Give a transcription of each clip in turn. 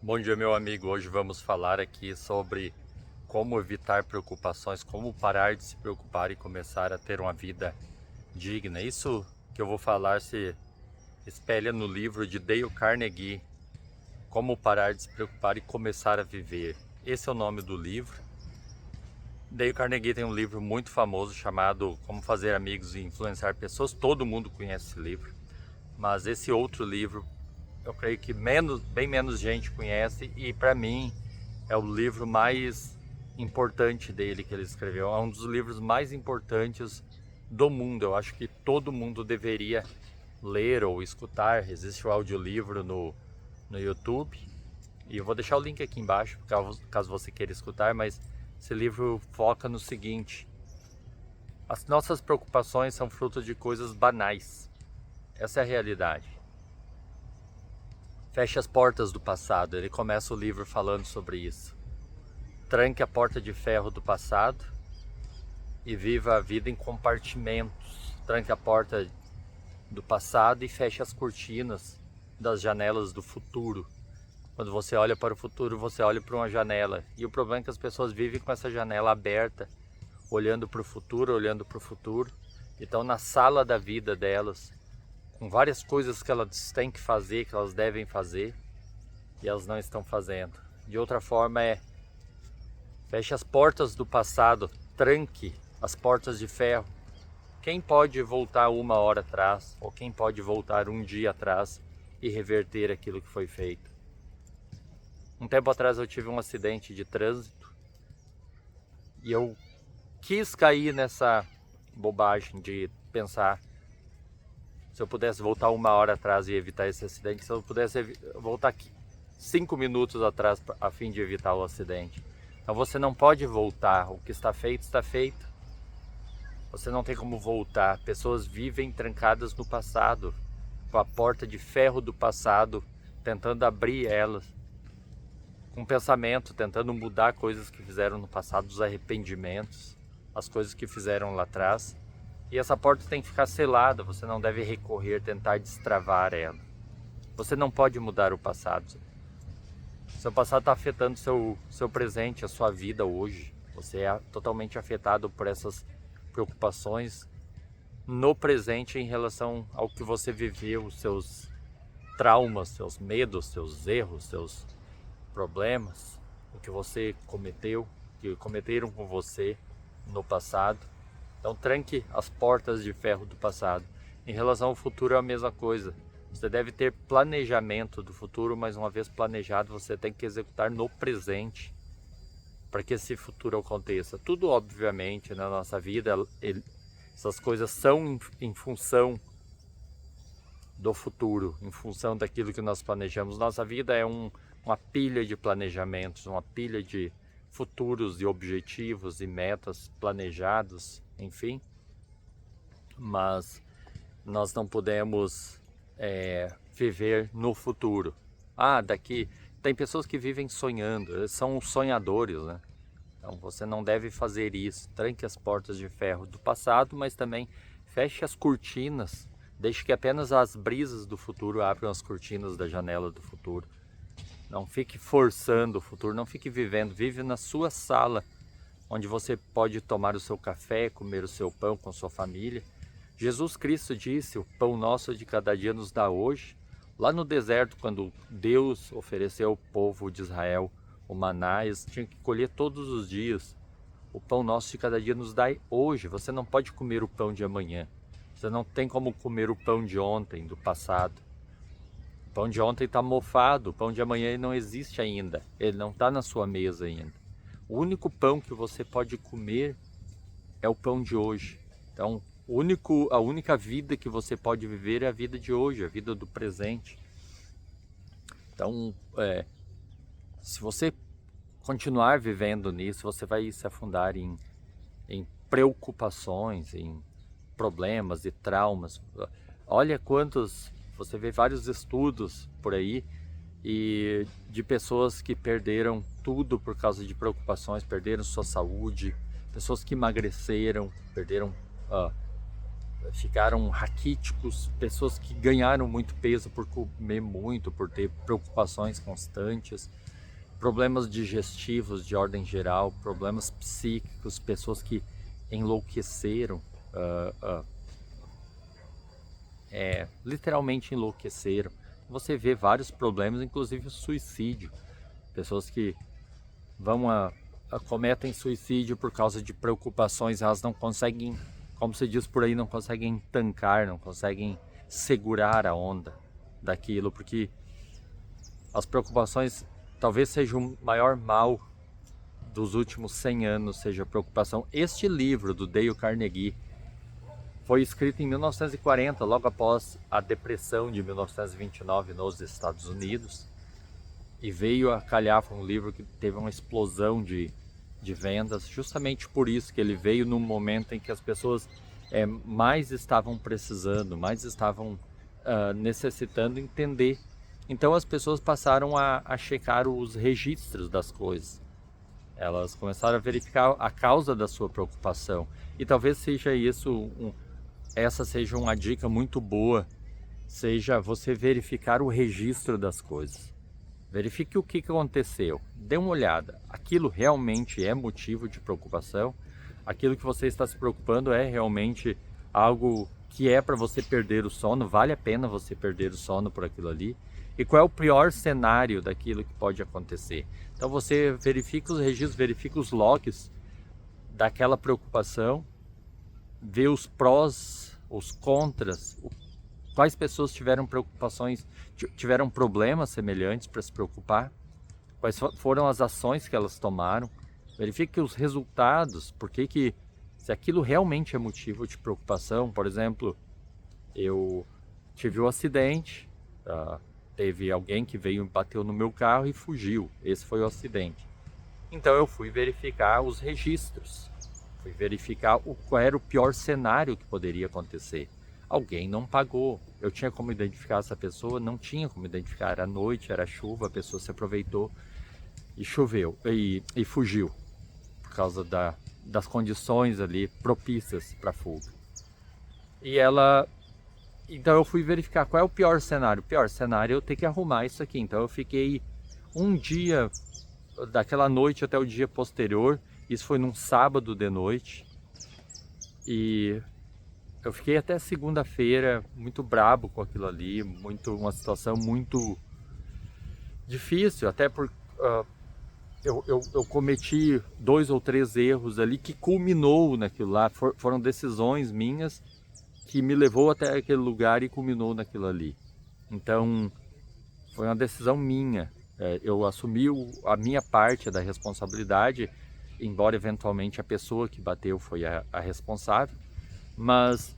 Bom dia, meu amigo. Hoje vamos falar aqui sobre como evitar preocupações, como parar de se preocupar e começar a ter uma vida digna. Isso que eu vou falar se espelha no livro de Dale Carnegie, Como Parar de se Preocupar e Começar a Viver. Esse é o nome do livro. Dale Carnegie tem um livro muito famoso chamado Como Fazer Amigos e Influenciar Pessoas. Todo mundo conhece esse livro, mas esse outro livro eu creio que bem menos gente conhece, e para mim é o livro mais importante dele que ele escreveu. É um dos livros mais importantes do mundo. Eu acho que todo mundo deveria ler ou escutar. Existe o audiolivro no YouTube e eu vou deixar o link aqui embaixo caso você queira escutar, mas esse livro foca no seguinte: as nossas preocupações são fruto de coisas banais. Essa é a realidade. Feche as portas do passado. Ele começa o livro falando sobre isso. Tranque a porta de ferro do passado e viva a vida em compartimentos. Tranque a porta do passado e feche as cortinas das janelas do futuro. Quando você olha para o futuro, você olha para uma janela. E o problema é que as pessoas vivem com essa janela aberta, olhando para o futuro, E estão na sala da vida delas, com várias coisas que elas têm que fazer, que elas devem fazer, e elas não estão fazendo. De outra forma feche as portas do passado, tranque as portas de ferro. Quem pode voltar 1 hora atrás, ou quem pode voltar um dia atrás e reverter aquilo que foi feito? Um tempo atrás eu tive um acidente de trânsito e eu quis cair nessa bobagem de pensar: se eu pudesse voltar 1 hora atrás e evitar esse acidente, se eu pudesse voltar aqui 5 minutos atrás a fim de evitar o acidente. Então você não pode voltar. O que está feito, está feito. Você não tem como voltar. Pessoas vivem trancadas no passado, com a porta de ferro do passado, tentando abrir elas, com pensamento, tentando mudar coisas que fizeram no passado, os arrependimentos, as coisas que fizeram lá atrás. E essa porta tem que ficar selada. Você não deve recorrer, tentar destravar ela. Você não pode mudar o passado. Seu passado está afetando seu presente, a sua vida hoje. Você é totalmente afetado por essas preocupações no presente em relação ao que você viveu, seus traumas, seus medos, seus erros, seus problemas, o que você cometeu, que cometeram com você no passado. Então tranque as portas de ferro do passado. Em relação ao futuro é a mesma coisa. Você deve ter planejamento do futuro, mas uma vez planejado, você tem que executar no presente para que esse futuro aconteça. Tudo, obviamente, na nossa vida, essas coisas são em função do futuro, em função daquilo que nós planejamos. Nossa vida é uma pilha de planejamentos, uma pilha de futuros e objetivos e metas planejados, enfim. Mas nós não podemos viver no futuro. Daqui tem pessoas que vivem sonhando, eles são sonhadores, né? Então você não deve fazer isso. Tranque as portas de ferro do passado, mas também feche as cortinas. Deixe que apenas as brisas do futuro abram as cortinas da janela do futuro. Não fique forçando o futuro, não fique vivendo. Vive na sua sala, onde você pode tomar o seu café, comer o seu pão com sua família. Jesus Cristo disse: o pão nosso de cada dia nos dá hoje. Lá no deserto, quando Deus ofereceu ao povo de Israel o maná, eles tinham que colher todos os dias. O pão nosso de cada dia nos dá hoje. Você não pode comer o pão de amanhã. Você não tem como comer o pão de ontem, do passado. O pão de ontem está mofado, o pão de amanhã ele não existe ainda. Ele não está na sua mesa ainda. O único pão que você pode comer é o pão de hoje. Então, a única vida que você pode viver é a vida de hoje, a vida do presente. Então, se você continuar vivendo nisso, você vai se afundar em preocupações, em problemas e traumas. Olha você vê vários estudos por aí e de pessoas que perderam tudo por causa de preocupações, perderam sua saúde, pessoas que emagreceram, perderam ficaram raquíticos, pessoas que ganharam muito peso por comer muito, por ter preocupações constantes, problemas digestivos de ordem geral, problemas psíquicos, pessoas que enlouqueceram, literalmente enlouqueceram. Você vê vários problemas, inclusive o suicídio, pessoas que cometem suicídio por causa de preocupações, elas não conseguem, como se diz por aí, não conseguem tancar, não conseguem segurar a onda daquilo, porque as preocupações talvez seja o maior mal dos últimos 100 anos, seja a preocupação. Este livro do Dale Carnegie foi escrito em 1940, logo após a depressão de 1929 nos Estados Unidos, e veio a calhar, foi um livro que teve uma explosão de vendas, justamente por isso que ele veio num momento em que as pessoas mais estavam precisando, mais estavam necessitando entender. Então as pessoas passaram a checar os registros das coisas. Elas começaram a verificar a causa da sua preocupação. E talvez seja isso, essa seja uma dica muito boa, seja você verificar o registro das coisas. Verifique o que aconteceu, dê uma olhada, aquilo realmente é motivo de preocupação? Aquilo que você está se preocupando é realmente algo que é para você perder o sono? Vale a pena você perder o sono por aquilo ali? E qual é o pior cenário daquilo que pode acontecer? Então você verifica os registros, verifica os logs daquela preocupação, vê os prós, os contras, quais pessoas tiveram preocupações, tiveram problemas semelhantes para se preocupar, quais foram as ações que elas tomaram, verifique os resultados, porque se aquilo realmente é motivo de preocupação. Por exemplo, eu tive um acidente, teve alguém que veio e bateu no meu carro e fugiu, esse foi o acidente. Então eu fui verificar os registros, fui verificar qual era o pior cenário que poderia acontecer. Alguém não pagou, eu tinha como identificar essa pessoa? Não tinha como identificar, era noite, era chuva, a pessoa se aproveitou e choveu, e fugiu, por causa das condições ali propícias para fuga. Então eu fui verificar qual é o pior cenário. O pior cenário é eu ter que arrumar isso aqui. Então eu fiquei um dia, daquela noite até o dia posterior, isso foi num sábado de noite, e eu fiquei até segunda-feira muito brabo com aquilo ali, uma situação muito difícil, até porque eu cometi 2 ou 3 erros ali que culminou naquilo lá, foram decisões minhas que me levou até aquele lugar e culminou naquilo ali. Então foi uma decisão minha, eu assumi a minha parte da responsabilidade, embora eventualmente a pessoa que bateu foi a responsável, mas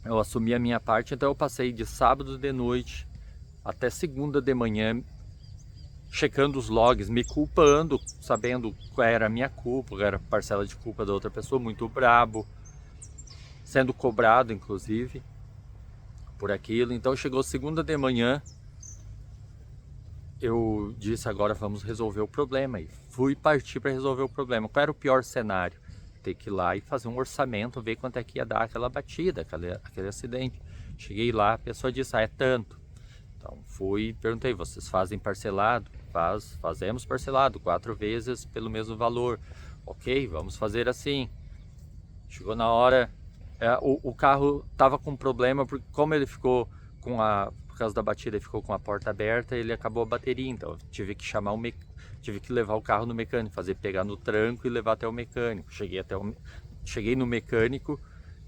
eu assumi a minha parte. Então eu passei de sábado de noite até segunda de manhã checando os logs, me culpando, sabendo qual era a minha culpa, qual era a parcela de culpa da outra pessoa, muito brabo, sendo cobrado inclusive por aquilo. Então chegou segunda de manhã, eu disse, agora vamos resolver o problema, e fui partir para resolver o problema. Qual era o pior cenário? Ter que ir lá e fazer um orçamento, ver quanto é que ia dar aquela batida, aquele acidente. Cheguei lá, a pessoa disse, é tanto. Então fui, perguntei, vocês fazem parcelado? Fazemos parcelado, 4 vezes pelo mesmo valor. Ok, vamos fazer assim. Chegou na hora, o carro estava com problema, porque como ele ficou por causa da batida, ele ficou com a porta aberta, ele acabou a bateria. Então eu tive que tive que levar o carro no mecânico, pegar no tranco e levar até o mecânico. Cheguei no mecânico,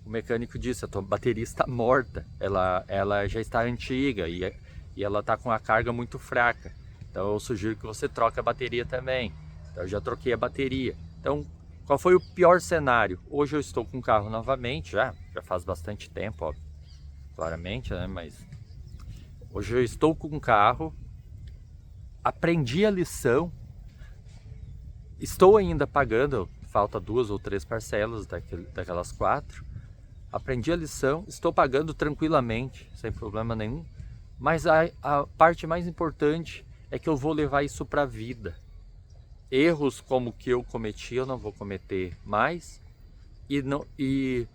o mecânico disse, a tua bateria está morta, ela já está antiga e ela está com a carga muito fraca. Então eu sugiro que você troque a bateria também. Então eu já troquei a bateria. Então qual foi o pior cenário? Hoje eu estou com o carro novamente, já faz bastante tempo, óbvio, claramente, né? Mas hoje eu estou com o carro, aprendi a lição. Estou ainda pagando, falta 2 ou 3 parcelas daquelas 4. Aprendi a lição, estou pagando tranquilamente, sem problema nenhum. Mas a parte mais importante é que eu vou levar isso para a vida. Erros como o que eu cometi, eu não vou cometer mais. E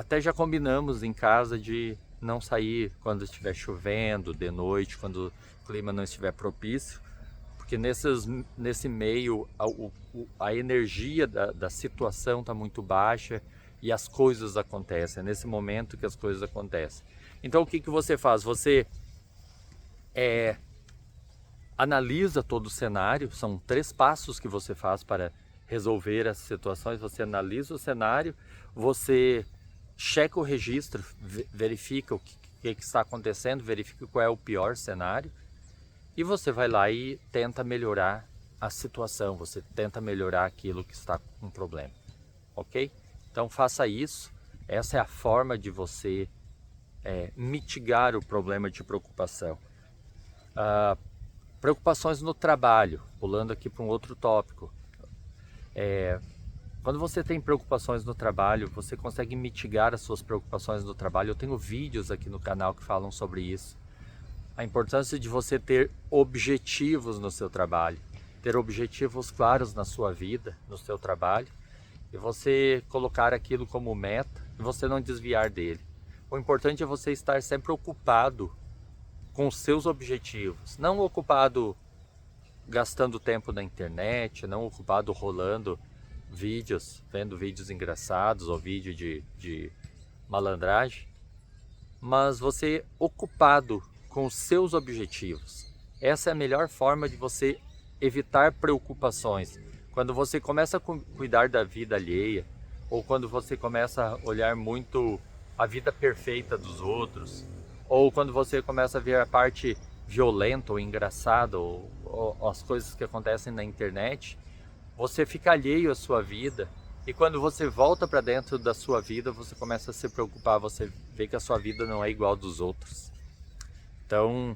Até já combinamos em casa de não sair quando estiver chovendo, de noite, quando o clima não estiver propício, porque nesse meio a energia da situação está muito baixa e as coisas acontecem. É nesse momento que as coisas acontecem. Então o que você faz? Você analisa todo o cenário. São 3 passos que você faz para resolver as situações. Você analisa o cenário, você checa o registro, verifica o que está acontecendo, verifica qual é o pior cenário e você vai lá e tenta melhorar a situação, você tenta melhorar aquilo que está com problema, ok? Então faça isso. Essa é a forma de você mitigar o problema de preocupação. Preocupações no trabalho, pulando aqui para um outro tópico. Quando você tem preocupações no trabalho, você consegue mitigar as suas preocupações no trabalho. Eu tenho vídeos aqui no canal que falam sobre isso. A importância de você ter objetivos no seu trabalho, ter objetivos claros na sua vida, no seu trabalho, e você colocar aquilo como meta e você não desviar dele. O importante é você estar sempre ocupado com os seus objetivos, não ocupado gastando tempo na internet, não ocupado rolando vídeos, vendo vídeos engraçados ou vídeo de malandragem, mas você ocupado com os seus objetivos. Essa é a melhor forma de você evitar preocupações. Quando você começa a cuidar da vida alheia, ou quando você começa a olhar muito a vida perfeita dos outros, ou quando você começa a ver a parte violenta ou engraçada, ou as coisas que acontecem na internet, você fica alheio à sua vida. E quando você volta para dentro da sua vida, você começa a se preocupar, você vê que a sua vida não é igual dos outros. Então,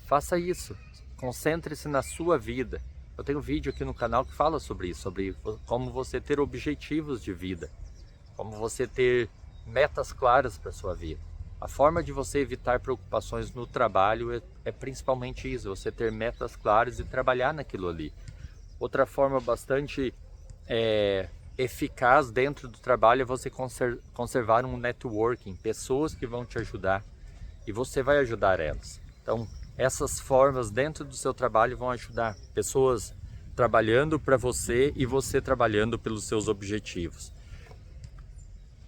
faça isso, concentre-se na sua vida. Eu tenho um vídeo aqui no canal que fala sobre isso, sobre como você ter objetivos de vida, como você ter metas claras para a sua vida. A forma de você evitar preocupações no trabalho é principalmente isso, você ter metas claras e trabalhar naquilo ali. Outra forma bastante eficaz dentro do trabalho é você conservar um networking, pessoas que vão te ajudar e você vai ajudar elas. Então, essas formas dentro do seu trabalho vão ajudar pessoas trabalhando para você e você trabalhando pelos seus objetivos.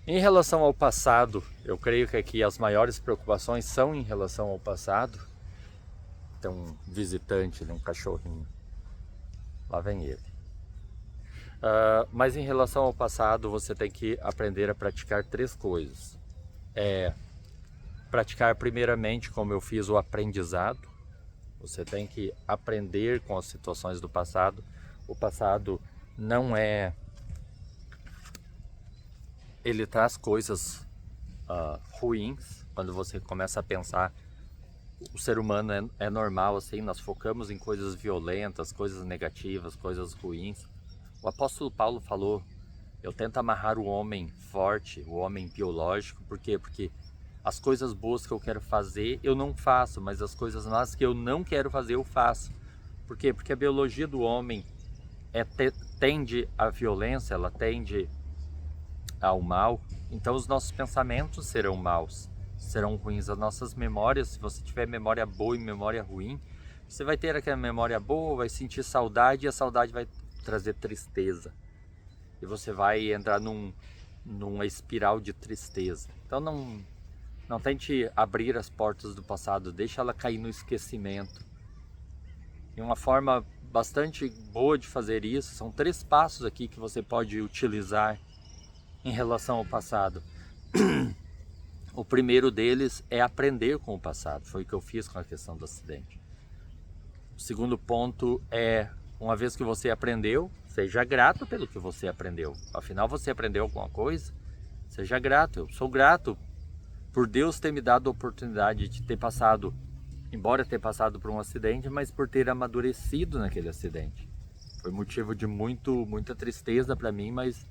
Em relação ao passado, eu creio que aqui as maiores preocupações são em relação ao passado. Tem um visitante, um cachorrinho. Lá vem ele. Mas em relação ao passado, você tem que aprender a praticar 3 coisas. Praticar primeiramente, como eu fiz, o aprendizado. Você tem que aprender com as situações do passado. O passado não é... Ele traz coisas ruins. Quando você começa a pensar, o ser humano é normal, assim, nós focamos em coisas violentas, coisas negativas, coisas ruins. O apóstolo Paulo falou, eu tento amarrar o homem forte, o homem biológico. Por quê? Porque as coisas boas que eu quero fazer, eu não faço, mas as coisas más que eu não quero fazer, eu faço. Por quê? Porque a biologia do homem tende à violência, ela tende ao mal. Então os nossos pensamentos serão maus, serão ruins. As nossas memórias, se você tiver memória boa e memória ruim, você vai ter aquela memória boa, vai sentir saudade e a saudade vai trazer tristeza. E você vai entrar numa espiral de tristeza. Então não tente abrir as portas do passado, deixa ela cair no esquecimento. E uma forma bastante boa de fazer isso, são 3 passos aqui que você pode utilizar em relação ao passado. O primeiro deles é aprender com o passado, foi o que eu fiz com a questão do acidente. O segundo ponto é, uma vez que você aprendeu, seja grato pelo que você aprendeu. Afinal, você aprendeu alguma coisa, seja grato. Eu sou grato por Deus ter me dado a oportunidade de ter passado, embora ter passado por um acidente, mas por ter amadurecido naquele acidente. Foi motivo de muita tristeza para mim, mas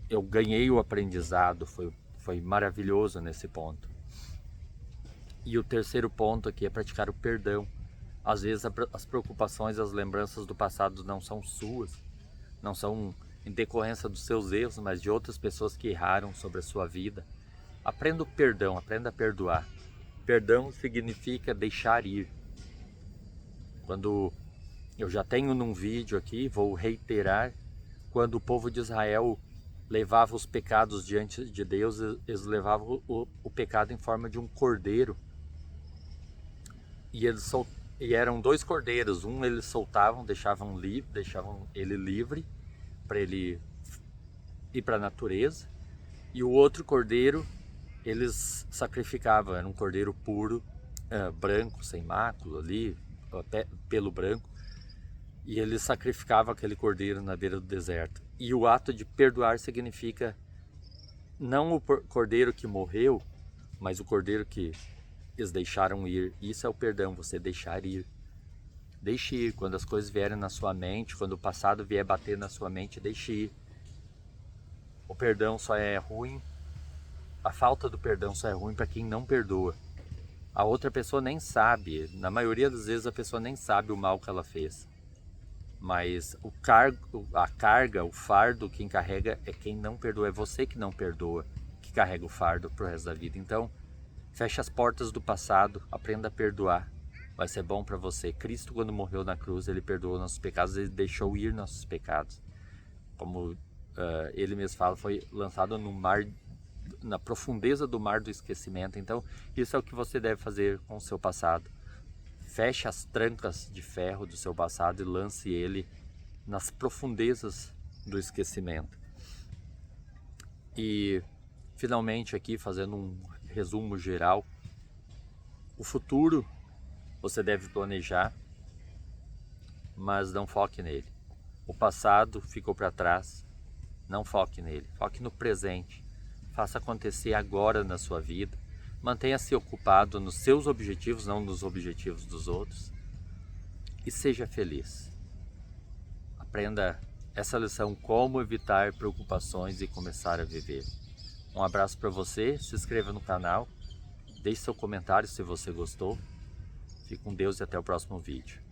eu ganhei o aprendizado, foi maravilhoso nesse ponto. E o terceiro ponto aqui é praticar o perdão. Às vezes as preocupações, as lembranças do passado não são suas, não são em decorrência dos seus erros, mas de outras pessoas que erraram sobre a sua vida. Aprenda o perdão, aprenda a perdoar. Perdão significa deixar ir. Quando eu já tenho num vídeo aqui, vou reiterar, quando o povo de Israel levava os pecados diante de Deus, eles levavam o pecado em forma de um cordeiro. E eram 2 cordeiros, um eles soltavam, deixavam ele livre para ele ir para a natureza, e o outro cordeiro eles sacrificavam, era um cordeiro puro, branco, sem mácula ali, até pelo branco, e eles sacrificavam aquele cordeiro na beira do deserto. E o ato de perdoar significa não o cordeiro que morreu, mas o cordeiro que eles deixaram ir. Isso é o perdão, você deixar ir. Deixe ir. Quando as coisas vierem na sua mente, quando o passado vier bater na sua mente, deixe ir. O perdão só é ruim, a falta do perdão só é ruim para quem não perdoa. A outra pessoa nem sabe, na maioria das vezes a pessoa nem sabe o mal que ela fez. Mas a carga, o fardo, quem carrega é quem não perdoa, é você que não perdoa, que carrega o fardo pro resto da vida. Então, feche as portas do passado, aprenda a perdoar. Vai ser bom para você. Cristo, quando morreu na cruz, ele perdoou nossos pecados, ele deixou ir nossos pecados. Como ele mesmo fala, foi lançado no mar, na profundeza do mar do esquecimento. Então, isso é o que você deve fazer com o seu passado. Feche as trancas de ferro do seu passado e lance ele nas profundezas do esquecimento. E, finalmente, aqui fazendo um resumo geral, o futuro você deve planejar, mas não foque nele. O passado ficou para trás, não foque nele, foque no presente. Faça acontecer agora na sua vida. Mantenha-se ocupado nos seus objetivos, não nos objetivos dos outros. E seja feliz. Aprenda essa lição, como evitar preocupações e começar a viver. Um abraço para você, se inscreva no canal, deixe seu comentário se você gostou. Fique com Deus e até o próximo vídeo.